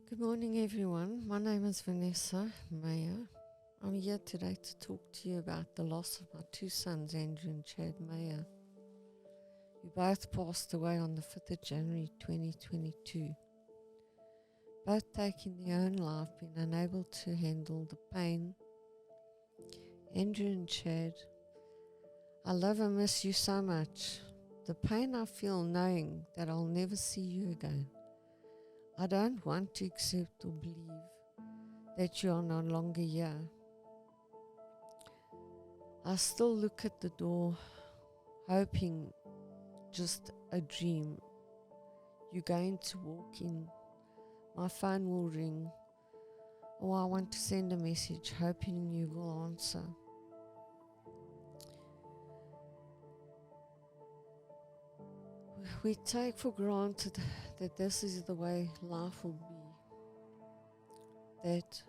Good morning, everyone. My name is Vanessa Meyer. I'm here today to talk to you about the loss of my two sons, Andrew and Chad Meyer, who both passed away on the 5th of January 2022. Both taking their own life, being unable to handle the pain. Andrew and Chad, I love and miss you so much. The pain I feel knowing that I'll never see you again. I don't want to accept or believe that you are no longer here. I still look at the door, hoping just a dream. You're going to walk in, my phone will ring, or I want to send a message, hoping you will answer. We take for granted that this is the way life will be, that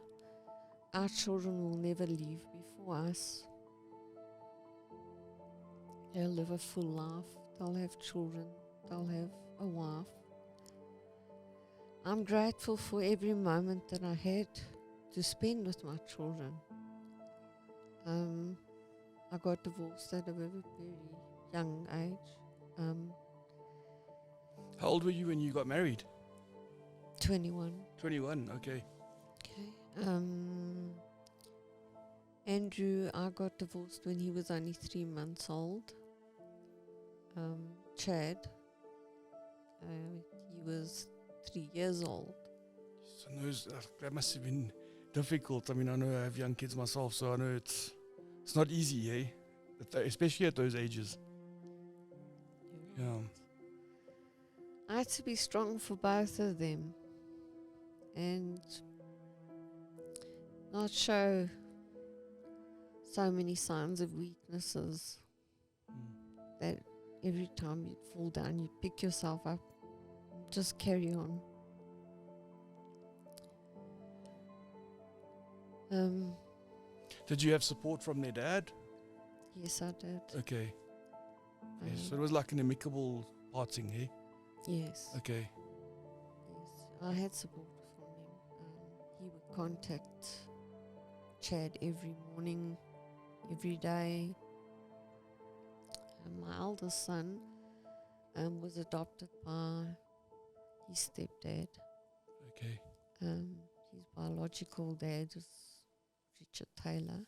our children will never leave before us. They'll live a full life, they'll have children, they'll have a wife. I'm grateful for every moment that I had to spend with my children. I got divorced at a very, very young age. How old were you when you got married? 21. 21, okay. Andrew, I got divorced when he was only 3 months old. Chad, he was 3 years old. So that must have been difficult. I mean, I know I have young kids myself, so I know it's not easy, eh? Especially at those ages. You're Yeah. right. I had to be strong for both of them and not show so many signs of weaknesses that every time you'd fall down, you'd pick yourself up, just carry on. Did you have support from their dad? Yes, I did. Okay. So it was like an amicable parting, eh? Yes. Okay. Yes, I had support from him. He would contact Chad every morning, every day. My eldest son was adopted by his stepdad. Okay. His biological dad is Richard Taylor.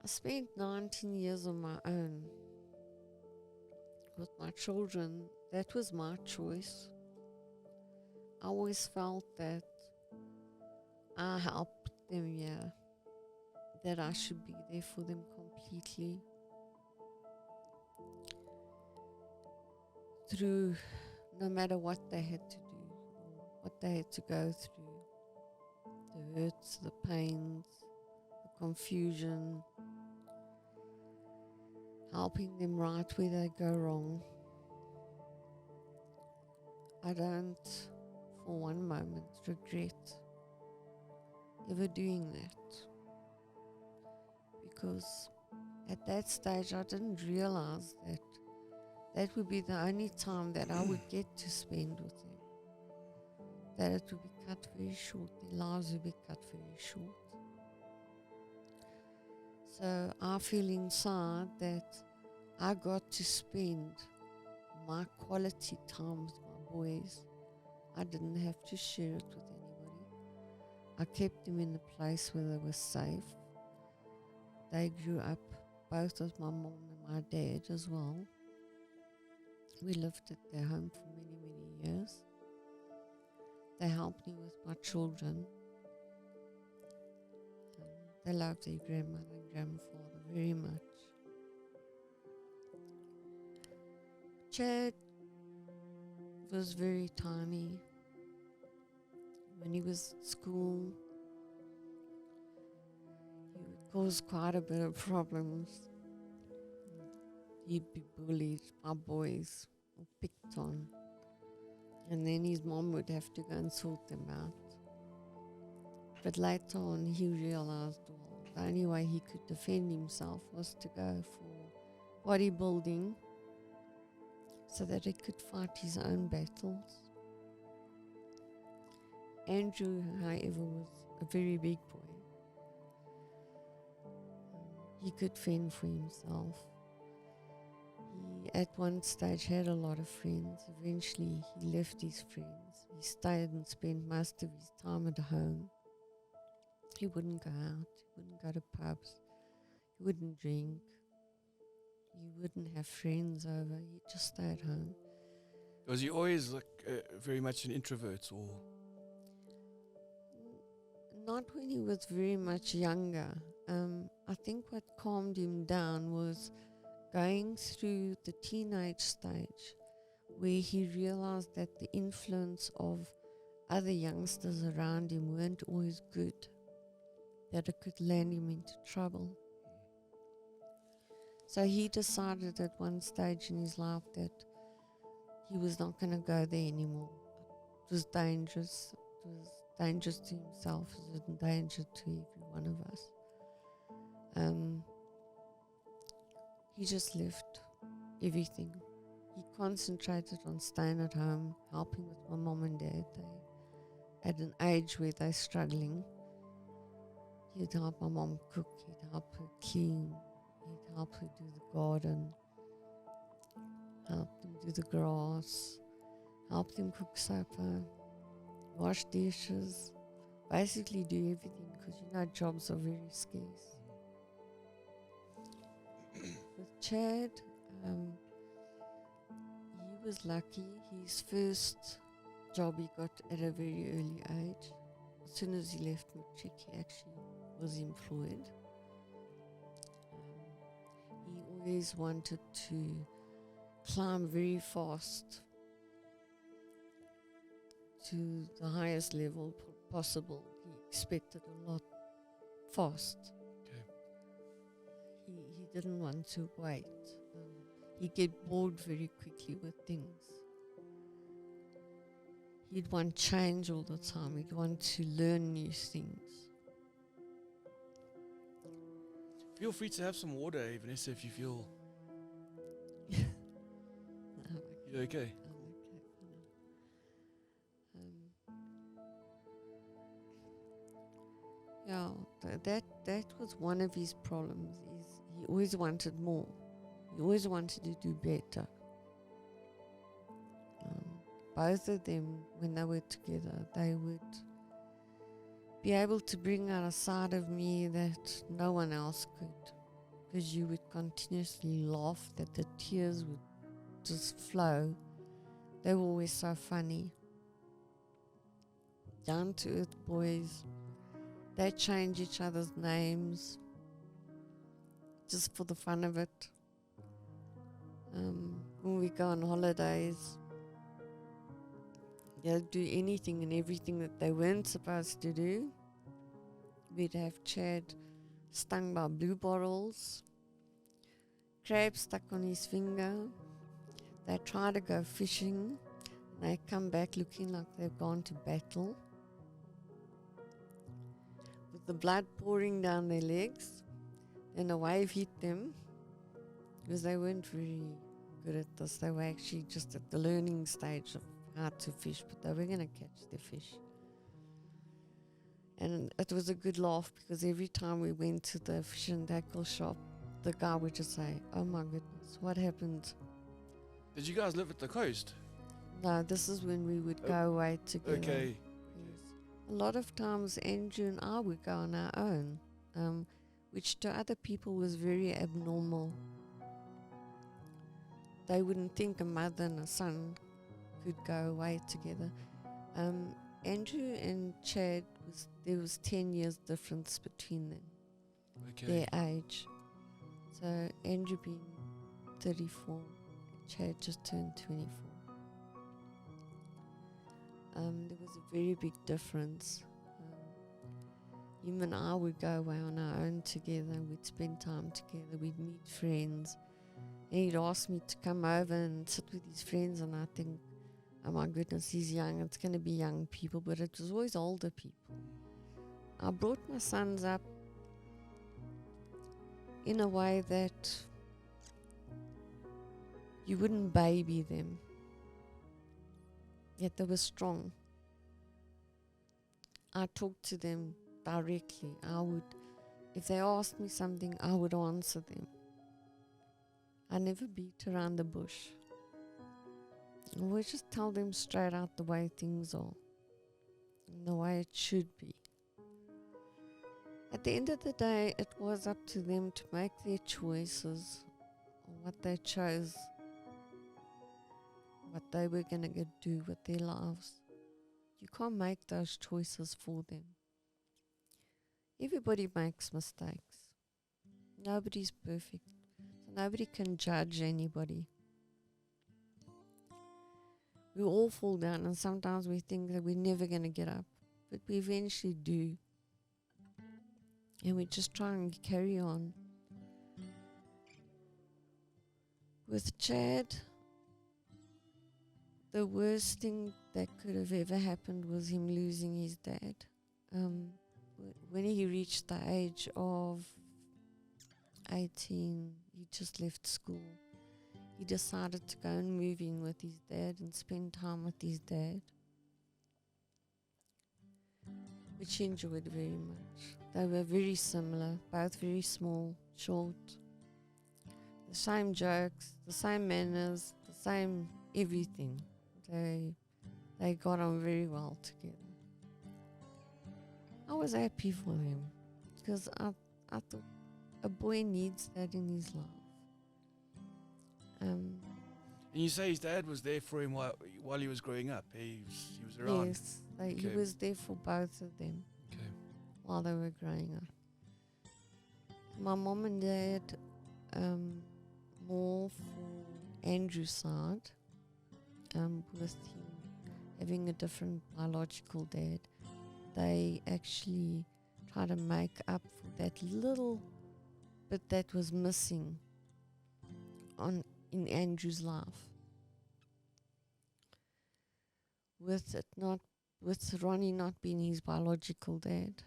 I spent 19 years on my own with my children. That was my choice. I always felt that I helped them, that I should be there for them completely. Through no matter what they had to do, or what they had to go through, the hurts, the pains, the confusion, helping them right where they go wrong. I don't for one moment regret ever doing that, because at that stage I didn't realize that that would be the only time that I would get to spend with them, that it would be cut very short, their lives would be cut very short. So I feel inside that I got to spend my quality time with my boys. I didn't have to share it with anybody. I kept them in a place where they were safe. They grew up both with my mom and my dad as well. We lived at their home for many, many years. They helped me with my children. They loved their grandmother and grandfather very much. Chad was very tiny. When he was at school, he would cause quite a bit of problems. He'd be bullied by boys or picked on. And then his mom would have to go and sort them out. But later on, he realized, well, the only way he could defend himself was to go for bodybuilding so that he could fight his own battles. Andrew, however, was a very big boy. He could fend for himself. He, at one stage, had a lot of friends. Eventually, he left his friends. He stayed and spent most of his time at home. He wouldn't go out. He wouldn't go to pubs. He wouldn't drink. He wouldn't have friends over. He'd just stay at home. Was he always very much an introvert, or? Not when he was very much younger. I think what calmed him down was going through the teenage stage where he realized that the influence of other youngsters around him weren't always good, that it could land him into trouble. So he decided at one stage in his life that he was not going to go there anymore. It was dangerous. It was dangerous to himself. It was a danger to every one of us. He just left everything. He concentrated on staying at home, helping with my mom and dad. They at an age where they're struggling. He'd help my mom cook, he'd help her clean, he'd help her do the garden, help them do the grass, help them cook supper, wash dishes, basically do everything because jobs are very scarce. With Chad, he was lucky. His first job he got at a very early age. As soon as he left matric, he actually was employed. He always wanted to climb very fast to the highest level possible. He expected a lot fast. He didn't want to wait. He'd get bored very quickly with things. He'd want change all the time. He'd want to learn new things. Feel free to have some water, Vanessa, if you feel. You're okay? Yeah, that was one of his problems. Is he always wanted more. He always wanted to do better. Both of them, when they were together, they would be able to bring out a side of me that no one else could, because you would continuously laugh that the tears would just flow. They were always so funny. Down to earth boys. They change each other's names just for the fun of it. When we go on holidays, they'll do anything and everything that they weren't supposed to do. We'd have Chad stung by blue bottles, crab stuck on his finger. They try to go fishing. They come back looking like they've gone to battle, with the blood pouring down their legs. Then a wave hit them, because they weren't very good at this. They were actually just at the learning stage of how to fish, but they were going to catch the fish. And it was a good laugh, because every time we went to the fish and tackle shop, the guy would just say, "Oh my goodness, what happened?" Did you guys live at the coast? No, this is when we would go away together. Okay. Yes. A lot of times Andrew and I would go on our own, which to other people was very abnormal. They wouldn't think a mother and a son could go away together. Andrew and Chad, there was 10 years difference between them, their age. So Andrew being 34, Chad just turned 24. There was a very big difference. Him and I would go away on our own together. We'd spend time together. We'd meet friends. And he'd ask me to come over and sit with his friends, and I think, oh my goodness, he's young, it's going to be young people, but it was always older people. I brought my sons up in a way that you wouldn't baby them, yet they were strong. I talked to them directly. If they asked me something, I would answer them. I never beat around the bush. I would just tell them straight out the way things are, and the way it should be. At the end of the day, it was up to them to make their choices, what they chose, what they were going to do with their lives. You can't make those choices for them. Everybody makes mistakes. Nobody's perfect. So nobody can judge anybody. We all fall down, and sometimes we think that we're never going to get up, but we eventually do. And we just try and carry on. With Chad, the worst thing that could have ever happened was him losing his dad. When he reached the age of 18, he just left school. He decided to go and move in with his dad and spend time with his dad, which he enjoyed very much. They were very similar, both very small, short, the same jokes, the same manners, the same everything. They got on very well together. I was happy for them because I thought a boy needs that in his life. And you say his dad was there for him while he was growing up. He was around. Yes, he was there for both of them while they were growing up. My mom and dad, more for Andrew's side, with him having a different biological dad, they actually try to make up for that little bit that was missing in Andrew's life. With Ronnie not being his biological dad.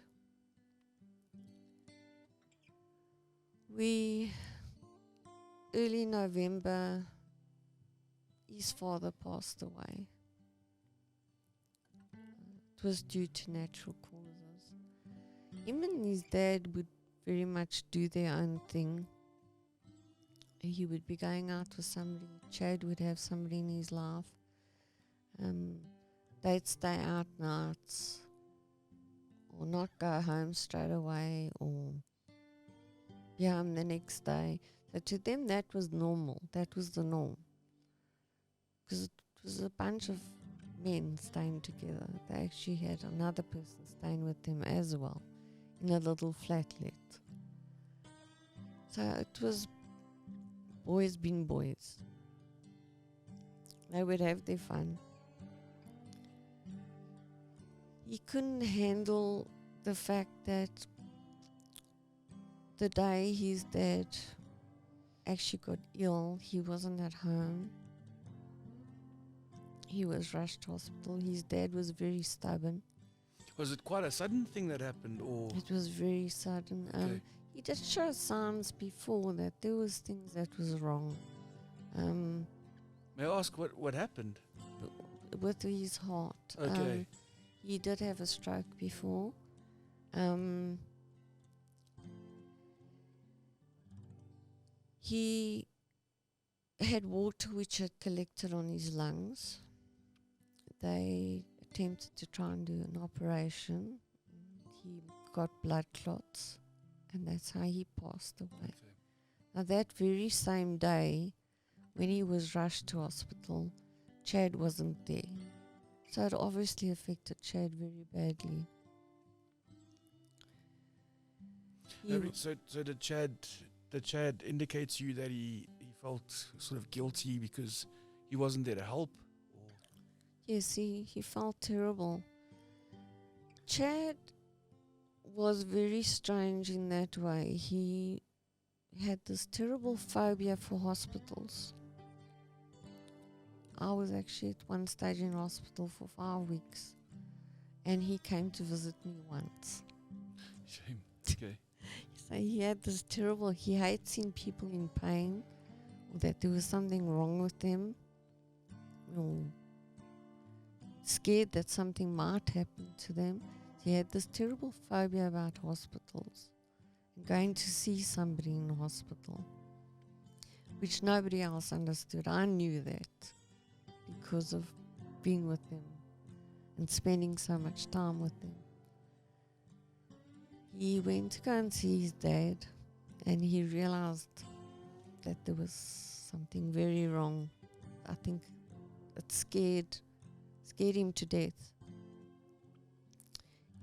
Early November, his father passed away. It was due to natural causes. Him and his dad would very much do their own thing. He would be going out with somebody. Chad would have somebody in his life. They'd stay out nights, or not go home straight away, or be home the next day. So to them that was normal. That was the norm. Because it was a bunch of men staying together. They actually had another person staying with them as well, in a little flatlet. So it was boys being boys. They would have their fun. He couldn't handle the fact that the day his dad actually got ill, he wasn't at home. He was rushed to hospital. His dad was very stubborn. Was it quite a sudden thing that happened, or? It was very sudden. Okay. He did show signs before that there was things that was wrong. May I ask what happened? With his heart. Okay. He did have a stroke before. He had water which had collected on his lungs. They attempted to try and do an operation. He got blood clots, and that's how he passed away. Okay. Now that very same day, when he was rushed to hospital, Chad wasn't there. So it obviously affected Chad very badly. So did Chad indicate to you that he felt sort of guilty because he wasn't there to help? Or? Yes, he felt terrible. Chad was very strange in that way. He had this terrible phobia for hospitals. I was actually at one stage in hospital for 5 weeks, and he came to visit me once. Shame. Okay. So he had this terrible, he hates seeing people in pain, or that there was something wrong with them, or scared that something might happen to them. He had this terrible phobia about hospitals, and going to see somebody in the hospital, which nobody else understood. I knew that because of being with them and spending so much time with them. He went to go and see his dad, and he realized that there was something very wrong. I think it scared him to death.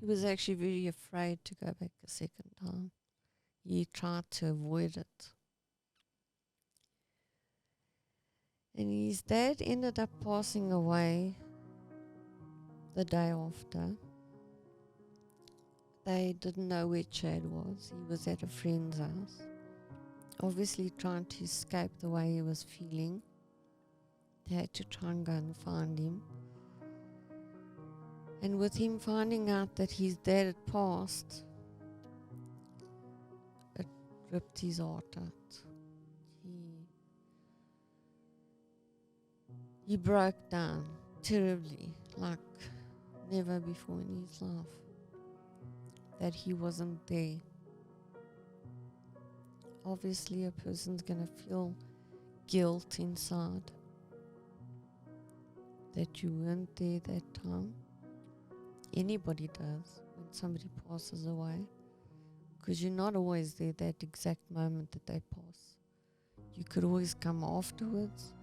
He was actually very afraid to go back a second time. He tried to avoid it. And his dad ended up passing away the day after. They didn't know where Chad was. He was at a friend's house, obviously trying to escape the way he was feeling. They had to try and go and find him. And with him finding out that his dad had passed, it ripped his heart out. He broke down terribly, like never before in his life, that he wasn't there. Obviously, a person's going to feel guilt inside that you weren't there that time. Anybody does when somebody passes away, because you're not always there that exact moment that they pass. You could always come afterwards,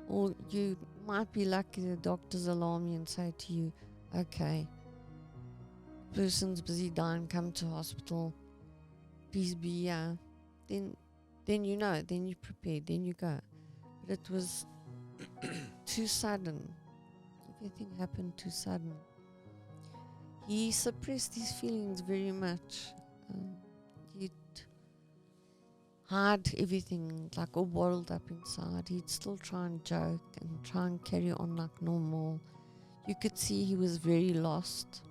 or you might be lucky the doctors alarm you and say to you, okay, person's busy dying, come to hospital, please be here. Then you know, then you prepare, then you go. But it was too sudden. Everything happened too sudden. He suppressed his feelings very much. He'd hide everything, like all bottled up inside. He'd still try and joke and try and carry on like normal. You could see he was very lost.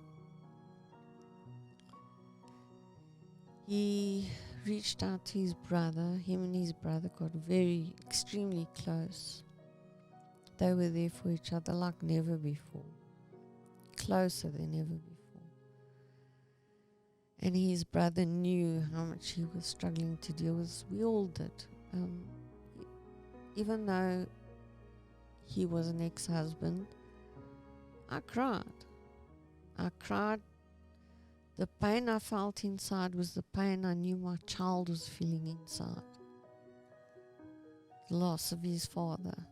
He reached out to his brother. Him and his brother got very, extremely close. They were there for each other like never before. Closer than ever before. And his brother knew how much he was struggling to deal with. We all did. Even though he was an ex-husband, I cried. I cried. The pain I felt inside was the pain I knew my child was feeling inside. The loss of his father.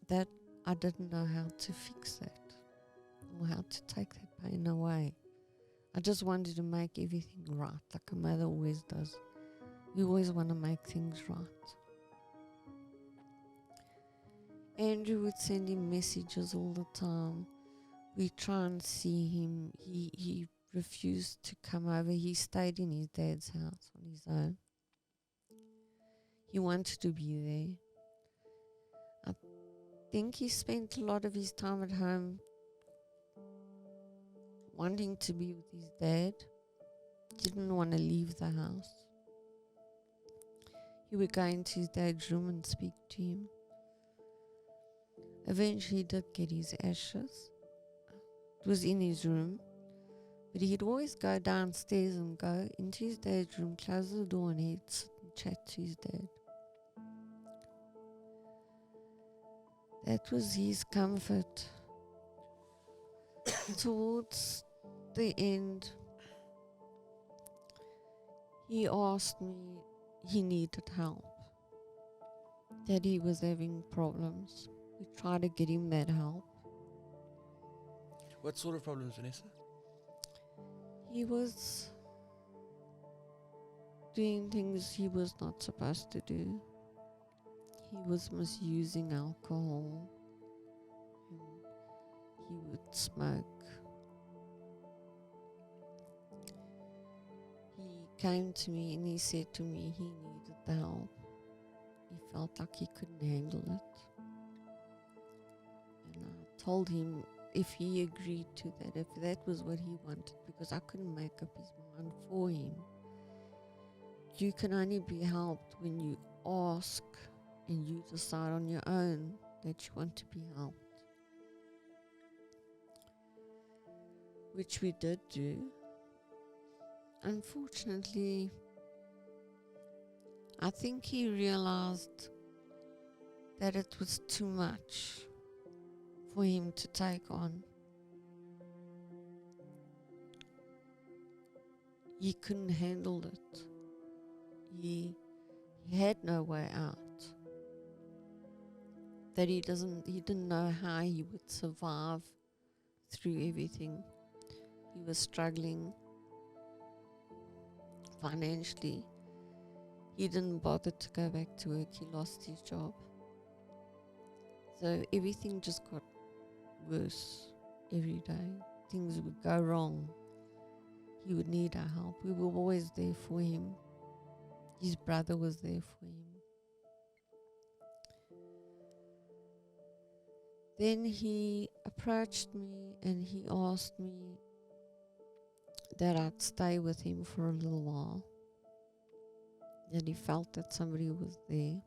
That I didn't know how to fix that, or how to take that pain away. I just wanted to make everything right, like a mother always does. We always want to make things right. Andrew would send him messages all the time. We try and see him. He refused to come over. He stayed in his dad's house on his own. He wanted to be there. I think he spent a lot of his time at home wanting to be with his dad. Didn't want to leave the house. He would go into his dad's room and speak to him. Eventually he did get his ashes. It was in his room. But he'd always go downstairs and go into his dad's room, close the door, and he'd sit and chat to his dad. That was his comfort. Towards the end, he asked me, he needed help, that he was having problems. We tried to get him that help. What sort of problems, Vanessa? He was doing things he was not supposed to do. He was misusing alcohol. He would smoke. He came to me and he said to me he needed the help. He felt like he couldn't handle it. told him if he agreed to that, if that was what he wanted, because I couldn't make up his mind for him. You can only be helped when you ask and you decide on your own that you want to be helped. Which we did do. Unfortunately, I think he realized that it was too much for him to take on. He couldn't handle it. He had no way out. That he didn't know how he would survive through everything. He was struggling financially. He didn't bother to go back to work. He lost his job. So everything just got worse every day. Things would go wrong. He would need our help. We were always there for him. His brother was there for him. Then he approached me and he asked me that I'd stay with him for a little while. That he felt that somebody was there,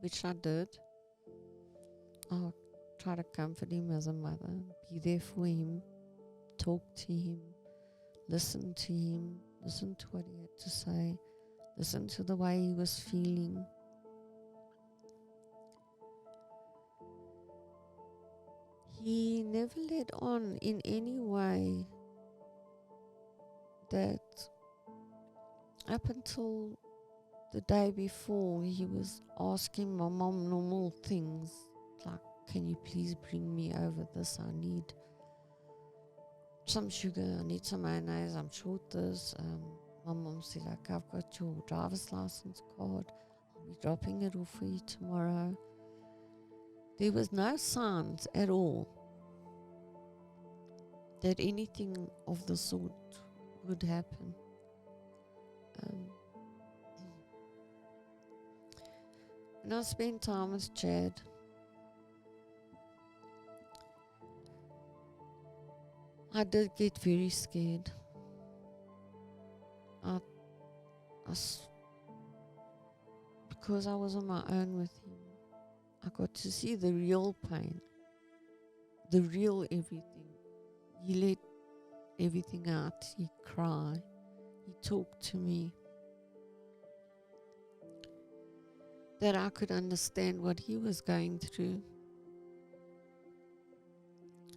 which I did. I tried to comfort him as a mother, be there for him, talk to him, listen to him, listen to what he had to say, listen to the way he was feeling. He never let on in any way that up until the day before he was asking my mom normal things like, can you please bring me over this? I need some sugar, I need some mayonnaise, I'm short this. My mom said, like, I've got your driver's license card, I'll be dropping it off for you tomorrow. There was no signs at all that anything of the sort would happen. When I spent time with Chad, I did get very scared. Because I was on my own with him, I got to see the real pain, the real everything. He let everything out. He cried. He talked to me. That I could understand what he was going through.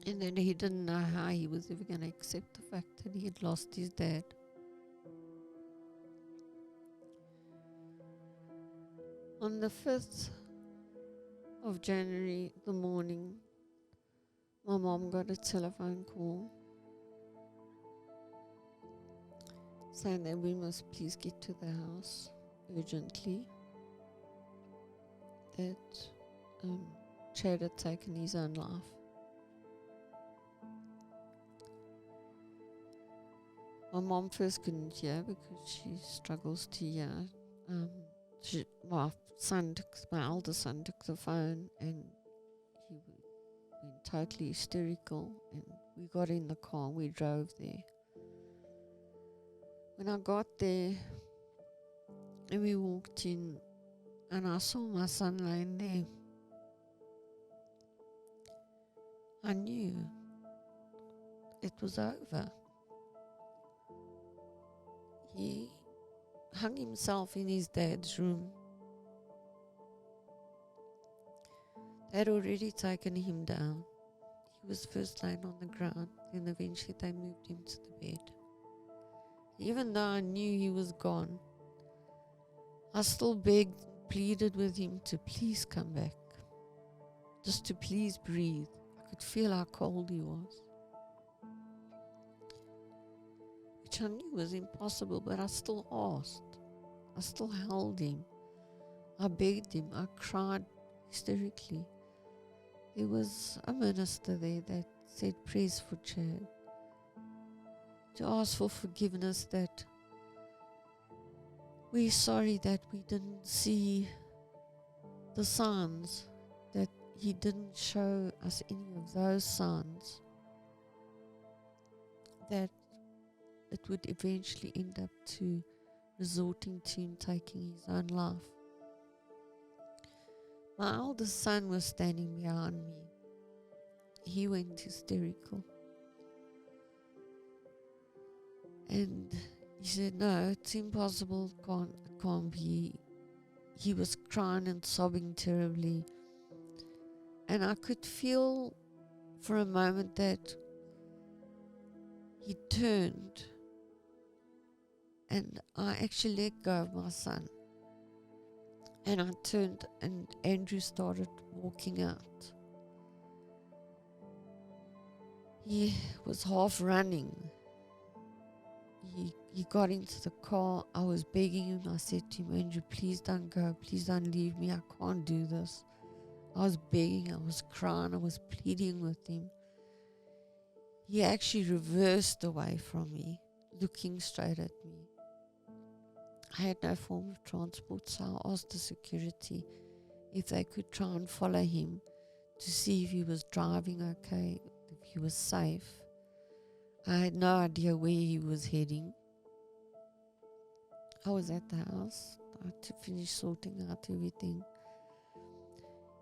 And then he didn't know how he was ever going to accept the fact that he had lost his dad. On the 5th of January, the morning, my mom got a telephone call saying that we must please get to the house urgently. That Chad had taken his own life. My mom first couldn't hear because she struggles to hear. My eldest son took the phone and he went totally hysterical, and we got in the car and we drove there. When I got there and we walked in and I saw my son lying there, I knew it was over. He hung himself in his dad's room. They had already taken him down. He was first lying on the ground, then eventually they moved him to the bed. Even though I knew he was gone, I still begged, pleaded with him to please come back, just to please breathe. I could feel how cold he was, which I knew was impossible, but I still asked. I still held him. I begged him. I cried hysterically. There was a minister there that said prayers for Chad, to ask for forgiveness, that we're sorry that we didn't see the signs that he didn't show us any of those signs, that it would eventually end up to resorting to him taking his own life. My eldest son was standing behind me. He went hysterical. And he said, no, it's impossible, it can't be. He was crying and sobbing terribly. And I could feel for a moment that he turned, and I actually let go of my son. And I turned, and Andrew started walking out. He was half running. He got into the car. I was begging him. I said to him, Andrew, please don't go. Please don't leave me. I can't do this. I was begging. I was crying. I was pleading with him. He actually reversed away from me, looking straight at me. I had no form of transport, so I asked the security if they could try and follow him to see if he was driving okay, if he was safe. I had no idea where he was heading. I was at the house. I had to finish sorting out everything.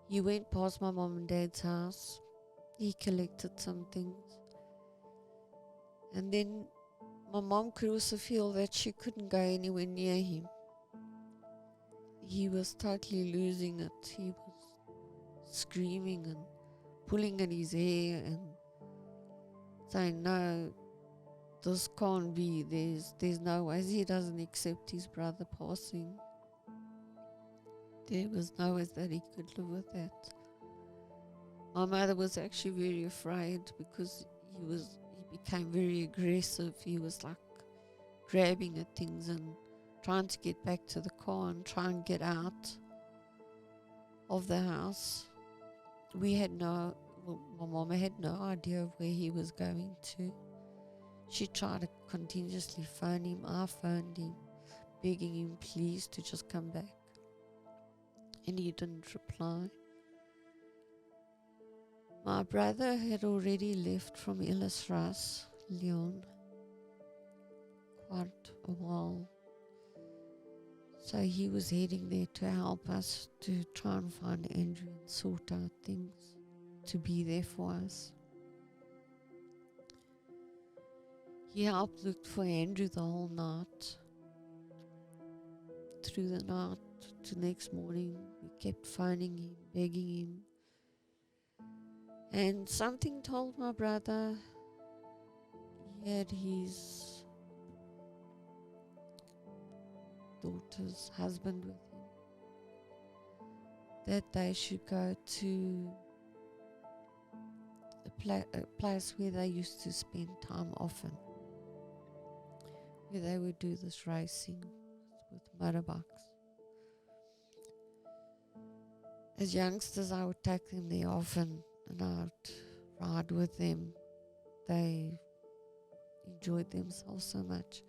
He went past my mom and dad's house. He collected some things. And then my mom could also feel that she couldn't go anywhere near him. He was totally losing it. He was screaming and pulling at his hair and saying, no, this can't be. There's no way. He doesn't accept his brother passing. There was no way that he could live with that. My mother was actually very afraid because he became very aggressive. He was like grabbing at things and trying to get back to the car and try and get out of the house. My mama had no idea of where he was going to. She tried to continuously phone him. I phoned him, begging him please to just come back. And he didn't reply. My brother had already left from Ellisras, Leon, quite a while. So he was heading there to help us to try and find Andrew and sort out things, to be there for us. He helped look for Andrew the whole night. Through the night to next morning, we kept phoning him, begging him. And something told my brother he had his daughter's husband with him, that they should go to a place where they used to spend time often, where they would do this racing with motorbikes. As youngsters, I would take them there often and I'd ride with them. They enjoyed themselves so much.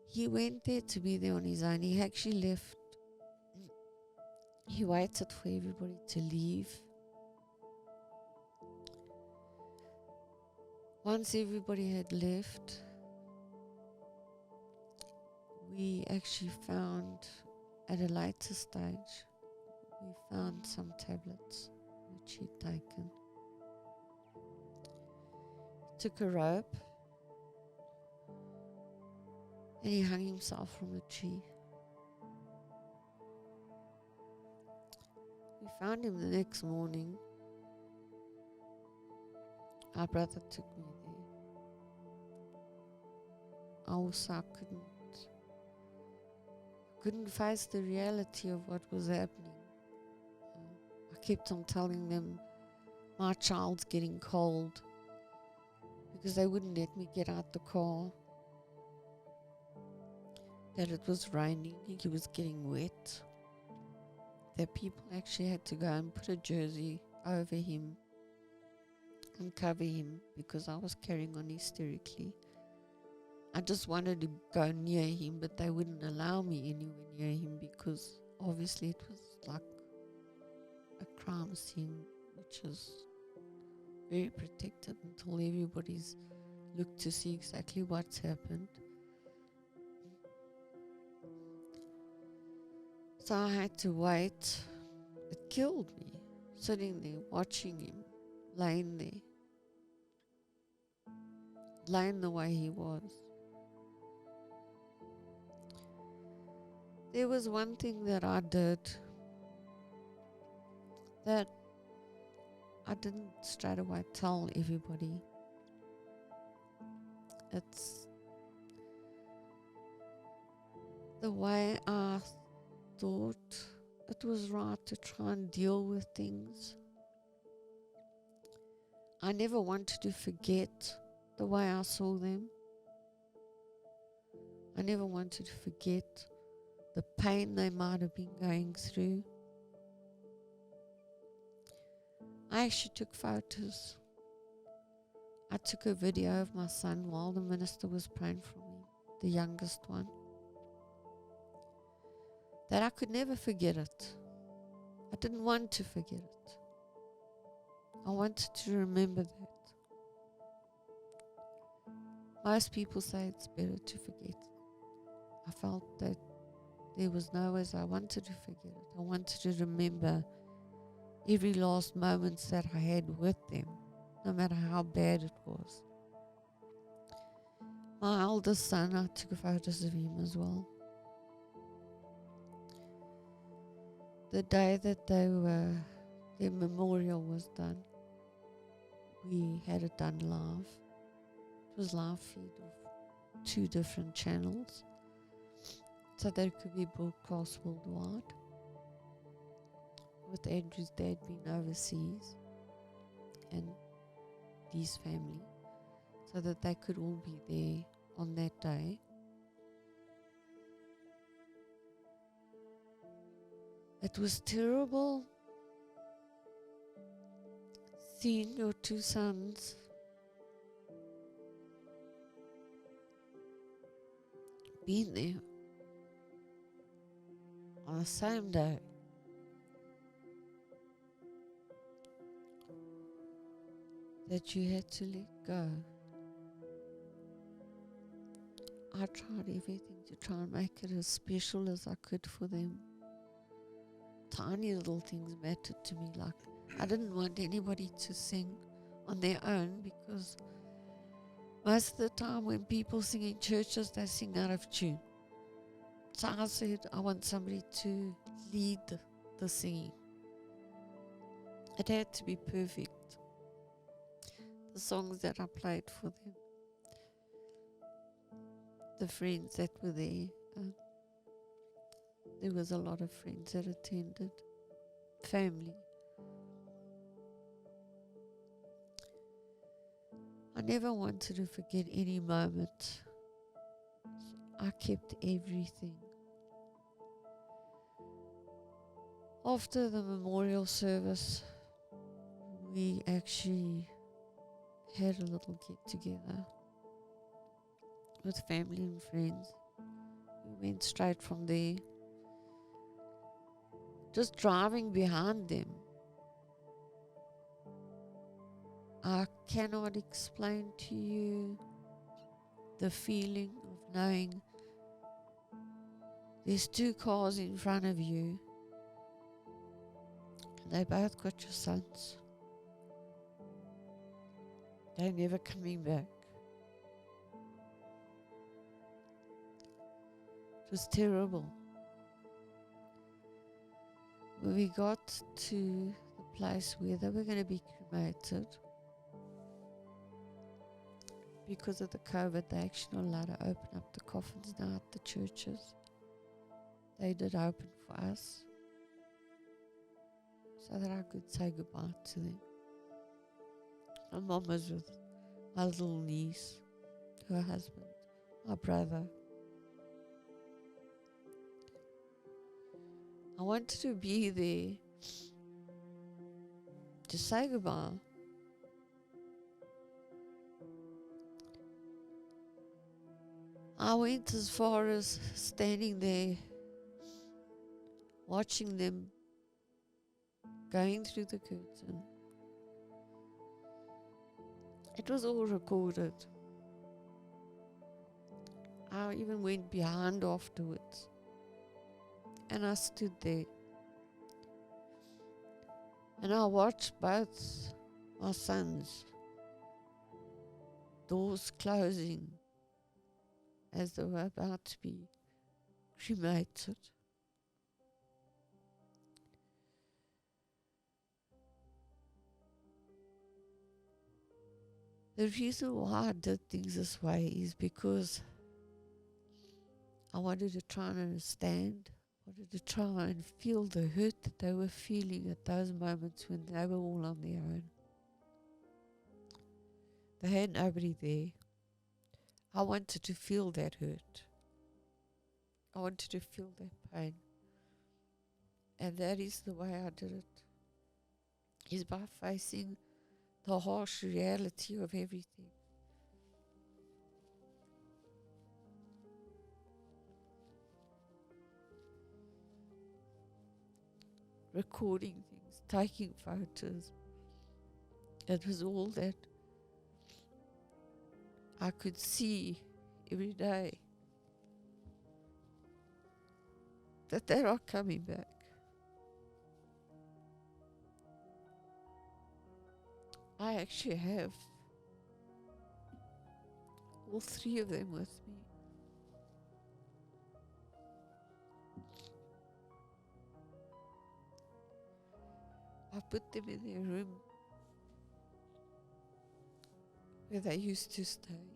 He went there to be there on his own. He actually left. He waited for everybody to leave. Once everybody had left, we actually found, at a later stage, we found some tablets which he'd taken. He took a rope and he hung himself from a tree. We found him the next morning. Our brother took me there. I couldn't face the reality of what was happening. I kept on telling them my child's getting cold because they wouldn't let me get out the car. That it was raining, he was getting wet. That people actually had to go and put a jersey over him and cover him because I was carrying on hysterically. I just wanted to go near him, but they wouldn't allow me anywhere near him because obviously it was like a crime scene which is very protected until everybody's looked to see exactly what's happened. So I had to wait. It killed me, sitting there watching him, laying there, laying the way he was. There was one thing that I did that I didn't straight away tell everybody. It's the way I thought it was right to try and deal with things. I never wanted to forget the way I saw them. I never wanted to forget the pain they might have been going through. I actually took photos. I took a video of my son while the minister was praying for me, the youngest one. That I could never forget it. I didn't want to forget it. I wanted to remember that. Most people say it's better to forget. I felt that there was no way I wanted to forget it. I wanted to remember every last moment that I had with them, no matter how bad it was. My eldest son, I took photos of him as well. The day that their memorial was done, we had it done live. It was live feed of 2 different channels, so that it could be broadcast worldwide. With Andrew's dad being overseas and his family, so that they could all be there on that day. It was terrible seeing your 2 sons being there on the same day. That you had to let go. I tried everything to try and make it as special as I could for them. Tiny little things mattered to me, like I didn't want anybody to sing on their own, because most of the time when people sing in churches, they sing out of tune. So I said, I want somebody to lead the singing. It had to be perfect. The songs that I played for them, the friends that were there. There was a lot of friends that attended, family. I never wanted to forget any moment. I kept everything. After the memorial service, we actually had a little get-together with family and friends. We went straight from there. Just driving behind them, I cannot explain to you the feeling of knowing there's 2 cars in front of you and they both got your sons. They're never coming back. It was terrible. When we got to the place where they were going to be cremated, because of the COVID, they actually not allowed to open up the coffins now at the churches. They did open for us, so that I could say goodbye to them. My mom was with my little niece, her husband, my brother. I wanted to be there to say goodbye. I went as far as standing there, watching them going through the curtain. It was all recorded. I even went behind afterwards, and I stood there, and I watched both my sons' doors closing as they were about to be cremated. The reason why I did things this way is because I wanted to try and understand, wanted to try and feel the hurt that they were feeling at those moments when they were all on their own. They had nobody there. I wanted to feel that hurt. I wanted to feel that pain. And that is the way I did it, is by facing the harsh reality of everything. Recording things, taking photos. It was all that I could see every day, that they are coming back. I actually have all three of them with me. I put them in their room where they used to stay.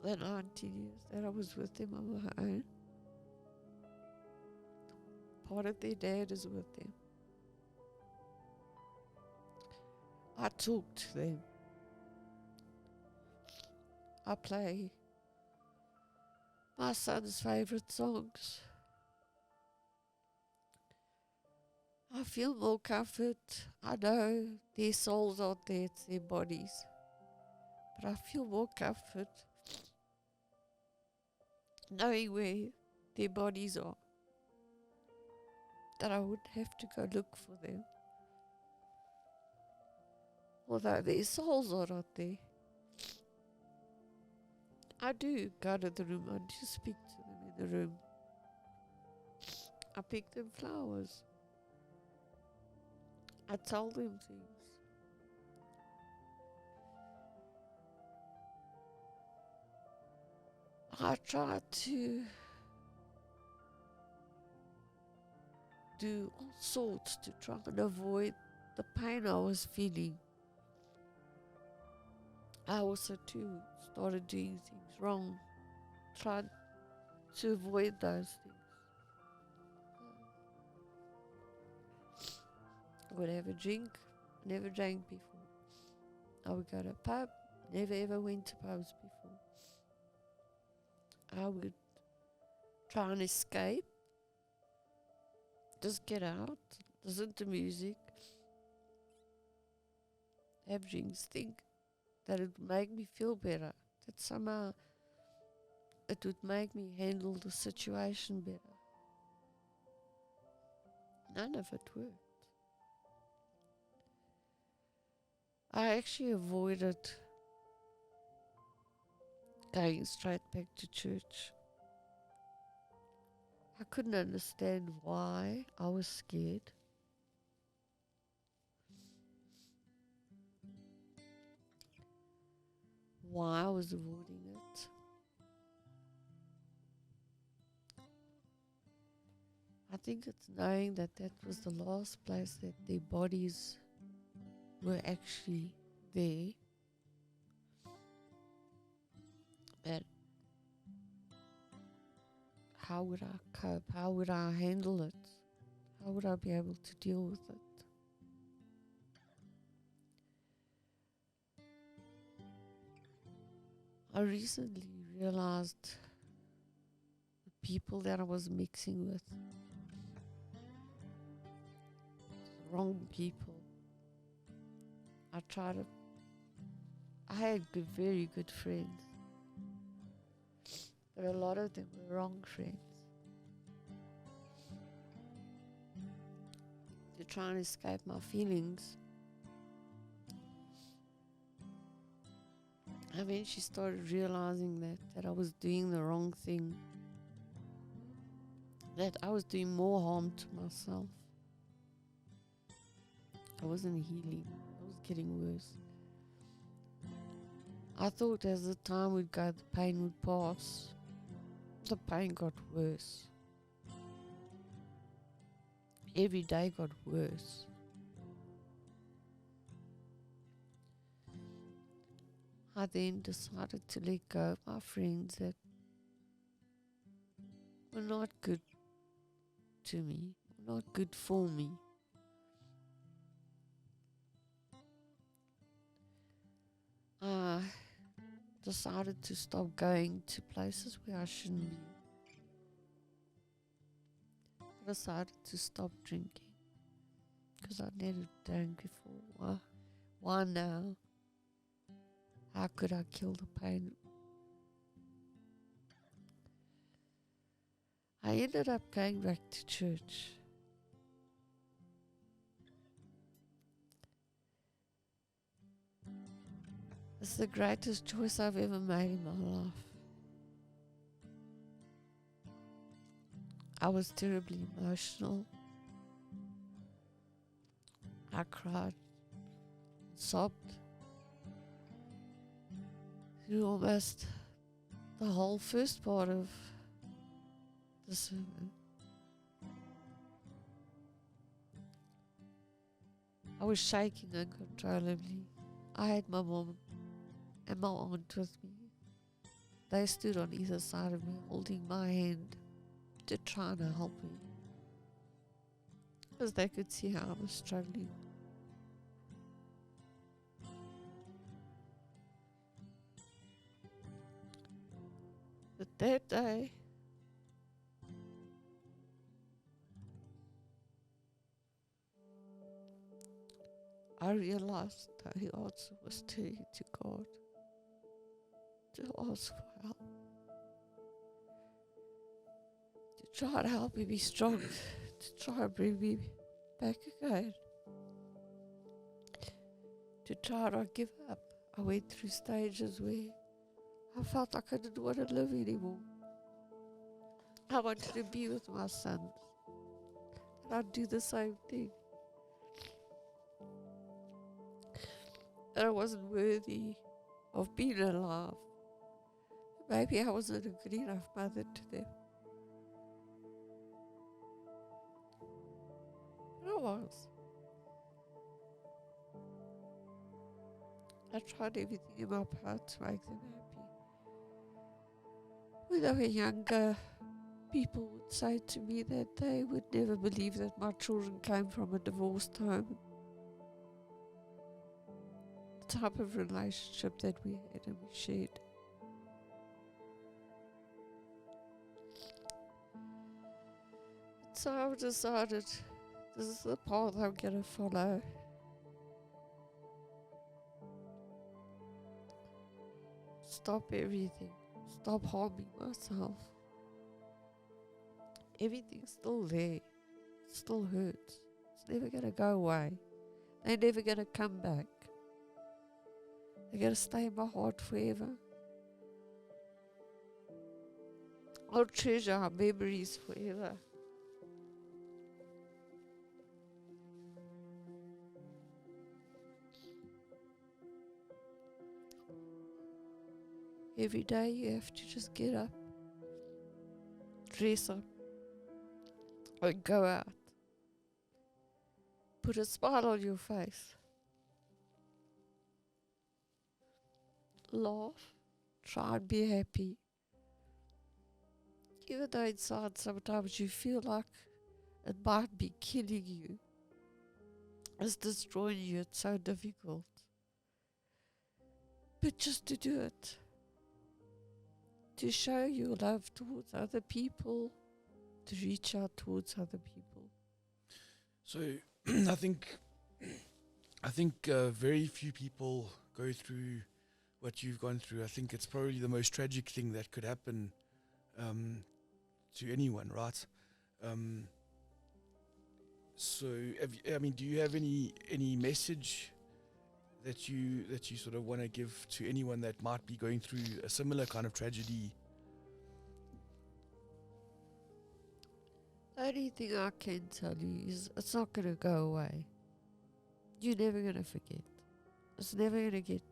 The 19 years that I was with them on my own. Part of their dad is with them. I talk to them. I play my son's favorite songs. I feel more comfort. I know their souls aren't there, it's their bodies. But I feel more comfort knowing where their bodies are, that I wouldn't have to go look for them. Although their souls are not there. I do go to the room, I do speak to them in the room. I pick them flowers. I tell them things. I try to do all sorts to try and avoid the pain I was feeling. I also too started doing things wrong, tried to avoid those things. I would have a drink, never drank before. I would go to a pub, never ever went to pubs before. I would try and escape, just get out, listen to music, have drinks, think that it would make me feel better, that somehow it would make me handle the situation better. None of it worked. I actually avoided going straight back to church. I couldn't understand why I was scared. Why I was avoiding it. I think it's knowing that that was the last place that their bodies were actually there. But how would I cope? How would I handle it? How would I be able to deal with it? I recently realized the people that I was mixing with, wrong people. I had very good friends, but a lot of them were wrong friends. to try and escape my feelings. And then she started realizing that I was doing the wrong thing, that I was doing more harm to myself. I wasn't healing. I was getting worse. I thought as the time would go, the pain would pass. The pain got worse. Every day got worse. I then decided to let go of my friends that were not good to me, were not good for me. I decided to stop going to places where I shouldn't be. I decided to stop drinking because I never drank before. Why now? How could I kill the pain? I ended up going back to church. It's the greatest choice I've ever made in my life. I was terribly emotional. I cried, sobbed through almost the whole first part of the sermon. I was shaking uncontrollably. I had my mom and my aunt with me. They stood on either side of me, holding my hand to try and help me, because they could see how I was struggling. But that day, I realized that the answer was turning to God, to ask for help, to try to help me be strong, to try and bring me back again, to try not give up. I went through stages where I felt like I didn't want to live anymore. I wanted to be with my sons, and I'd do the same thing. That I wasn't worthy of being alive. Maybe I wasn't a good enough mother to them. But I was. I tried everything in my power to make them happy. When they were younger, people would say to me that they would never believe that my children came from a divorced home. The type of relationship that we had and we shared. So I decided this is the path I'm going to follow. Stop everything. Stop harming myself. Everything's still there. It still hurts. It's never going to go away. They're never going to come back. They're going to stay in my heart forever. I'll treasure our memories forever. Every day you have to just get up, dress up, and go out. Put a smile on your face. Laugh. Try and be happy. Even though inside sometimes you feel like it might be killing you. It's destroying you. It's so difficult. But just to do it. To show your love towards other people. To reach out towards other people. So I think very few people go through what you've gone through. I think it's probably the most tragic thing that could happen to anyone, right? So, do you have any message that you sort of want to give to anyone that might be going through a similar kind of tragedy? The only thing I can tell you is it's not going to go away. You're never going to forget. It's never going to get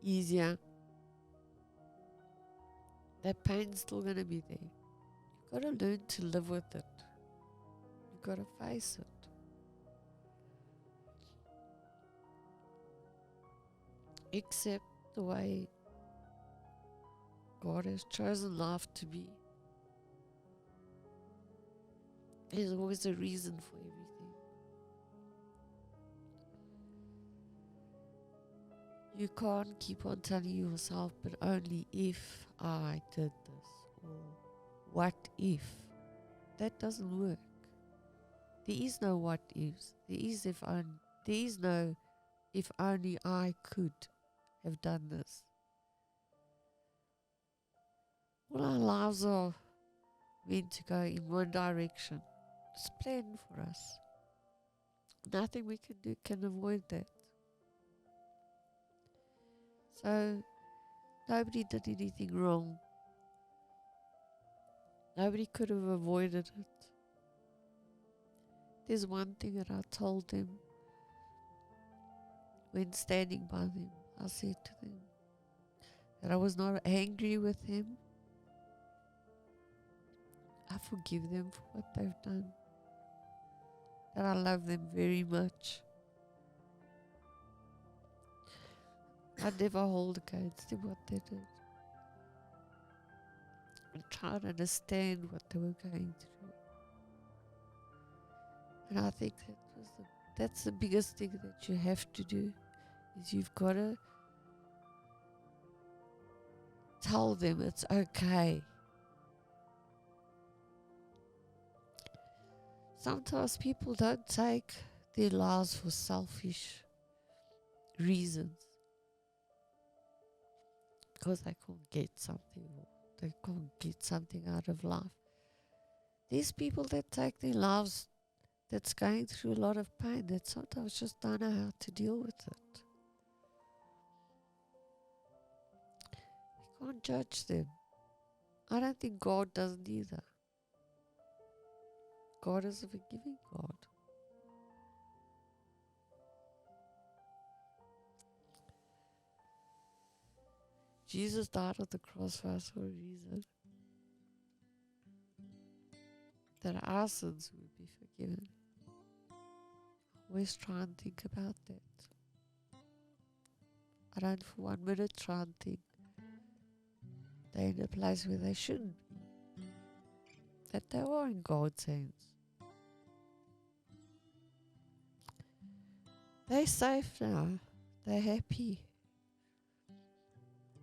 easier. That pain's still going to be there. You've got to learn to live with it. You've got to face it. Accept the way God has chosen life to be. There's always a reason for everything. You can't keep on telling yourself, but only if I did this, or what if. That doesn't work. There is no what ifs. There is no if only I could have done this. All our lives are meant to go in one direction. It's planned for us. Nothing we can do can avoid that. So, nobody did anything wrong. Nobody could have avoided it. There's one thing that I told them when standing by them. I said to them that I was not angry with them. I forgive them for what they've done. That I love them very much. I never hold against them what they did. And try to understand what they were going through. And I think that's the biggest thing that you have to do, is you've got to tell them it's okay. Sometimes people don't take their lives for selfish reasons, because they can't get something, or they can't get something out of life. These people that take their lives, that's going through a lot of pain, that sometimes just don't know how to deal with it. We can't judge them. I don't think God doesn't either. God is a forgiving God. Jesus died on the cross for us for a reason. That our sins would be forgiven. Always try and think about that. I don't for 1 minute try and think they're in a place where they shouldn't be. That they are in God's hands. They're safe now. They're happy.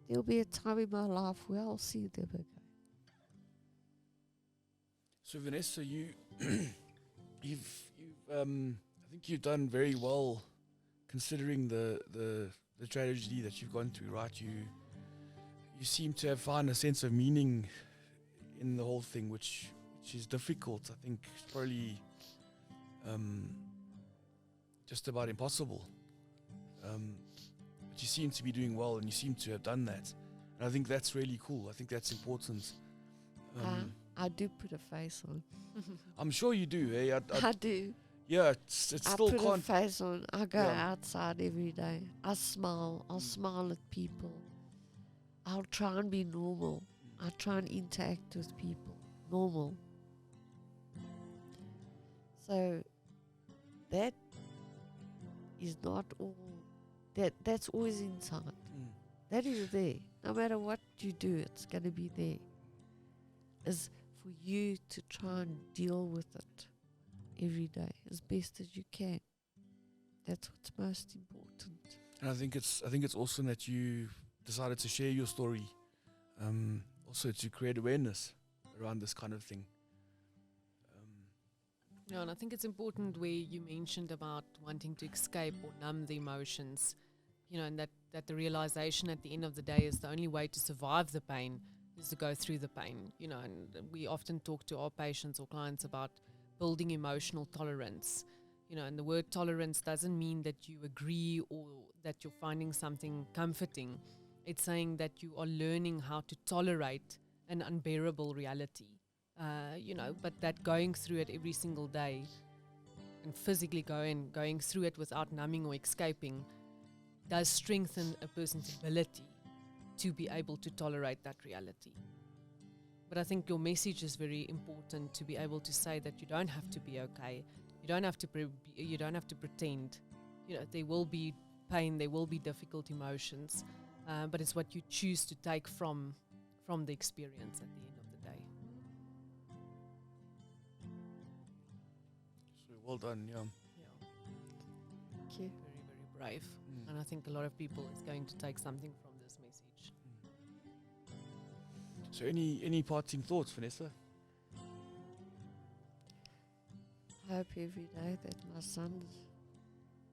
There'll be a time in my life where I'll see them again. So Vanessa, I think you've done very well, considering the tragedy that you've gone through. Right, you seem to have found a sense of meaning in the whole thing, which is difficult. I think it's probably just about impossible. But you seem to be doing well, and you seem to have done that. And I think that's really cool. I think that's important. I do put a face on. I'm sure you do. Eh? I do. Yeah, it's I still put can't. a face on. I go outside every day. I smile. I'll smile at people. I'll try and be normal. I try and interact with people. Normal. So that is not all. That's always inside. That is there. No matter what you do, it's going to be there. Is for you to try and deal with it every day as best as you can. That's what's most important. And I think it's awesome that you decided to share your story, also to create awareness around this kind of thing. Yeah, and I think it's important where you mentioned about wanting to escape or numb the emotions, and that the realization at the end of the day is the only way to survive the pain is to go through the pain, and we often talk to our patients or clients about building emotional tolerance. And the word tolerance doesn't mean that you agree or that you're finding something comforting. It's saying that you are learning how to tolerate an unbearable reality. But that going through it every single day and physically going through it without numbing or escaping does strengthen a person's ability to be able to tolerate that reality. But I think your message is very important, to be able to say that you don't have to be okay. You don't have to pretend. There will be pain, there will be difficult emotions, but it's what you choose to take from the experience at the end of the day. So well done, yeah. Yeah. Thank you. Very, very brave. And I think a lot of people is going to take something from this message. So any parting thoughts, Vanessa? I hope every day that my sons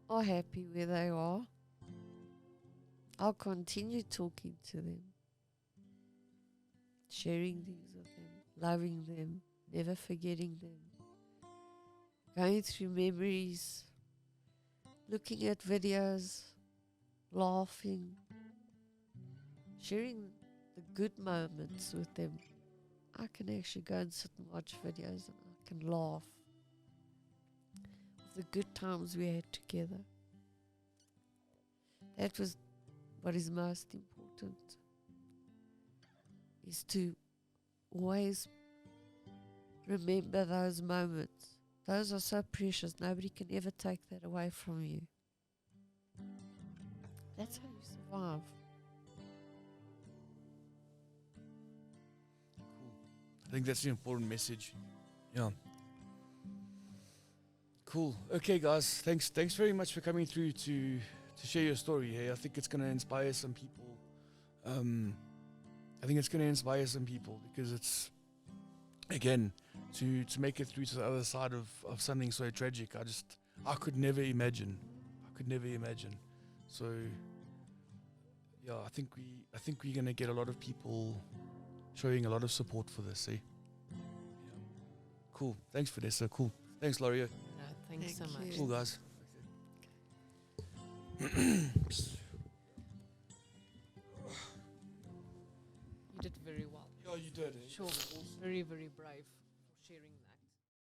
are happy where they are. I'll continue talking to them, sharing things with them, loving them, never forgetting them, going through memories, looking at videos, laughing, sharing the good moments with them. I can actually go and sit and watch videos and I can laugh of the good times we had together. That was what is most important, is to always remember those moments. Those are so precious. Nobody can ever take that away from you. That's how you survive. I think that's an important message. Yeah. Cool. Okay, guys. Thanks very much for coming through to share your story. Hey, I think it's going to inspire some people. Because it's, again, to make it through to the other side of something so tragic. I could never imagine. So, yeah, I think we're going to get a lot of people showing a lot of support for this, eh? Yeah. Cool. Thanks, Vanessa. Cool. Thanks, Loria. Thanks so Thank much. you. Cool, guys. You did very well. Yeah, you did. Sure. Very, very brave for sharing that.